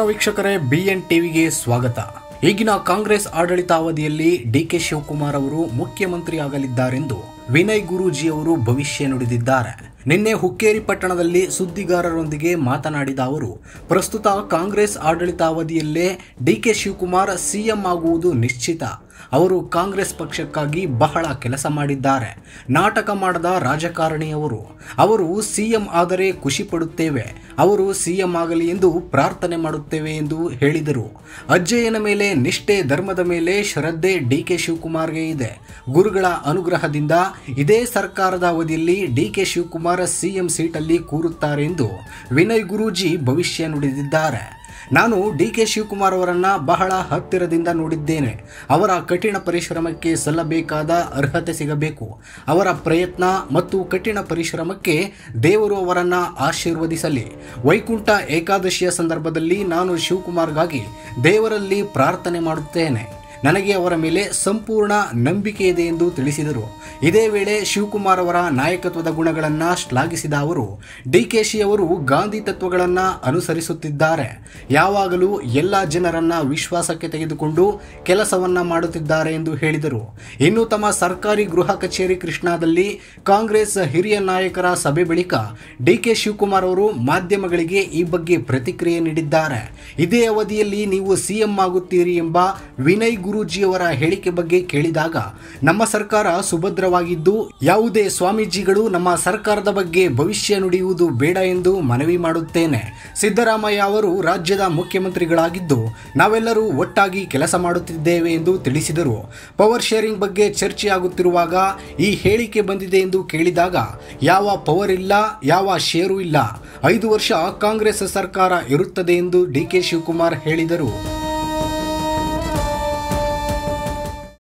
ನಮಸ್ಕಾರ ವೀಕ್ಷಕರೇ, ಬಿಎನ್ ಟಿವಿಗೆ ಸ್ವಾಗತ. ಈಗಿನ ಕಾಂಗ್ರೆಸ್ ಆಡಳಿತಾವಧಿಯಲ್ಲಿ ಡಿಕೆ ಶಿವಕುಮಾರ್ ಅವರು ಮುಖ್ಯಮಂತ್ರಿ ಆಗಲಿದ್ದಾರೆಂದು ವಿನಯ್ ಗುರೂಜಿ ಅವರು ಭವಿಷ್ಯ ನುಡಿದಿದ್ದಾರೆ. ನಿನ್ನೆ ಹುಕ್ಕೇರಿ ಪಟ್ಟಣದಲ್ಲಿ ಸುದ್ದಿಗಾರರೊಂದಿಗೆ ಮಾತನಾಡಿದ ಅವರು, ಪ್ರಸ್ತುತ ಕಾಂಗ್ರೆಸ್ ಆಡಳಿತಾವಧಿಯಲ್ಲೇ ಡಿಕೆ ಶಿವಕುಮಾರ್ ಸಿಎಂ ಆಗುವುದು ನಿಶ್ಚಿತ. ಅವರು ಕಾಂಗ್ರೆಸ್ ಪಕ್ಷಕ್ಕಾಗಿ ಬಹಳ ಕೆಲಸ ಮಾಡಿದ್ದಾರೆ. ನಾಟಕ ಮಾಡದ ರಾಜಕಾರಣಿಯವರು. ಅವರು ಸಿಎಂ ಆದರೆ ಖುಷಿ ಪಡುತ್ತೇವೆ, ಅವರು ಸಿಎಂ ಆಗಲಿ ಎಂದು ಪ್ರಾರ್ಥನೆ ಮಾಡುತ್ತೇವೆ ಎಂದು ಹೇಳಿದರು. ಅಜ್ಜಯ್ಯನ ಮೇಲೆ ನಿಷ್ಠೆ, ಧರ್ಮದ ಮೇಲೆ ಶ್ರದ್ಧೆ ಡಿಕೆ ಶಿವಕುಮಾರ್ಗೆ ಇದೆ. ಗುರುಗಳ ಅನುಗ್ರಹದಿಂದ ಇದೇ ಸರ್ಕಾರದ ಅವಧಿಯಲ್ಲಿ ಡಿಕೆ ಶಿವಕುಮಾರ್ ಸಿಎಂ ಸೀಟಲ್ಲಿ ಕೂರುತ್ತಾರೆ ಎಂದು ವಿನಯ್ ಗುರೂಜಿ ಭವಿಷ್ಯ ನುಡಿದಿದ್ದಾರೆ. ನಾನು ಡಿಕೆ ಶಿವಕುಮಾರ್ ಅವರನ್ನ ಬಹಳ ಹತ್ತಿರದಿಂದ ನೋಡಿದ್ದೇನೆ. ಅವರ ಕಠಿಣ ಪರಿಶ್ರಮಕ್ಕೆ ಸಲ್ಲಬೇಕಾದ ಅರ್ಹತೆ ಸಿಗಬೇಕು. ಅವರ ಪ್ರಯತ್ನ ಮತ್ತು ಕಠಿಣ ಪರಿಶ್ರಮಕ್ಕೆ ದೇವರು ಅವರನ್ನ ಆಶೀರ್ವದಿಸಲಿ. ವೈಕುಂಠ ಏಕಾದಶಿಯ ಸಂದರ್ಭದಲ್ಲಿ ನಾನು ಶಿವಕುಮಾರ್ಗಾಗಿ ದೇವರಲ್ಲಿ ಪ್ರಾರ್ಥನೆ ಮಾಡುತ್ತೇನೆ. ನನಗೆ ಅವರ ಮೇಲೆ ಸಂಪೂರ್ಣ ನಂಬಿಕೆ ಇದೆ ಎಂದು ತಿಳಿಸಿದರು. ಇದೇ ವೇಳೆ ಶಿವಕುಮಾರ್ ಅವರ ನಾಯಕತ್ವದ ಗುಣಗಳನ್ನು ಶ್ಲಾಘಿಸಿದ ಅವರು, ಡಿಕೆಶಿ ಅವರು ಗಾಂಧಿ ತತ್ವಗಳನ್ನು ಅನುಸರಿಸುತ್ತಿದ್ದಾರೆ. ಯಾವಾಗಲೂ ಎಲ್ಲ ಜನರನ್ನ ವಿಶ್ವಾಸಕ್ಕೆ ತೆಗೆದುಕೊಂಡು ಕೆಲಸವನ್ನ ಮಾಡುತ್ತಿದ್ದಾರೆ ಎಂದು ಹೇಳಿದರು. ಇನ್ನು ತಮ್ಮ ಸರ್ಕಾರಿ ಗೃಹ ಕಚೇರಿ ಕೃಷ್ಣಾದಲ್ಲಿ ಕಾಂಗ್ರೆಸ್ ಹಿರಿಯ ನಾಯಕರ ಸಭೆ ಬಳಿಕ ಡಿಕೆ ಶಿವಕುಮಾರ್ ಅವರು ಮಾಧ್ಯಮಗಳಿಗೆ ಈ ಬಗ್ಗೆ ಪ್ರತಿಕ್ರಿಯೆ ನೀಡಿದ್ದಾರೆ. ಇದೇ ಅವಧಿಯಲ್ಲಿ ನೀವು ಸಿಎಂ ಆಗುತ್ತೀರಿ ಎಂಬ ವಿನಯ್ ಗುರೂಜಿಯವರ ಹೇಳಿಕೆ ಬಗ್ಗೆ ಕೇಳಿದಾಗ, ನಮ್ಮ ಸರ್ಕಾರ ಸುಭದ್ರವಾಗಿದ್ದು ಯಾವುದೇ ಸ್ವಾಮೀಜಿಗಳು ನಮ್ಮ ಸರ್ಕಾರದ ಬಗ್ಗೆ ಭವಿಷ್ಯ ನುಡಿಯುವುದು ಬೇಡ ಎಂದು ಮನವಿ ಮಾಡುತ್ತೇನೆ. ಸಿದ್ದರಾಮಯ್ಯ ಅವರು ರಾಜ್ಯದ ಮುಖ್ಯಮಂತ್ರಿಗಳಾಗಿದ್ದು ನಾವೆಲ್ಲರೂ ಒಟ್ಟಾಗಿ ಕೆಲಸ ಮಾಡುತ್ತಿದ್ದೇವೆ ಎಂದು ತಿಳಿಸಿದರು. ಪವರ್ ಶೇರಿಂಗ್ ಬಗ್ಗೆ ಚರ್ಚೆಯಾಗುತ್ತಿರುವಾಗ ಈ ಹೇಳಿಕೆ ಬಂದಿದೆ ಎಂದು ಕೇಳಿದಾಗ, ಯಾವ ಪವರ್ ಇಲ್ಲ, ಯಾವ ಶೇರು ಇಲ್ಲ, 5 ವರ್ಷ ಕಾಂಗ್ರೆಸ್ ಸರ್ಕಾರ ಇರುತ್ತದೆ ಎಂದು ಡಿಕೆ ಶಿವಕುಮಾರ್ ಹೇಳಿದರು.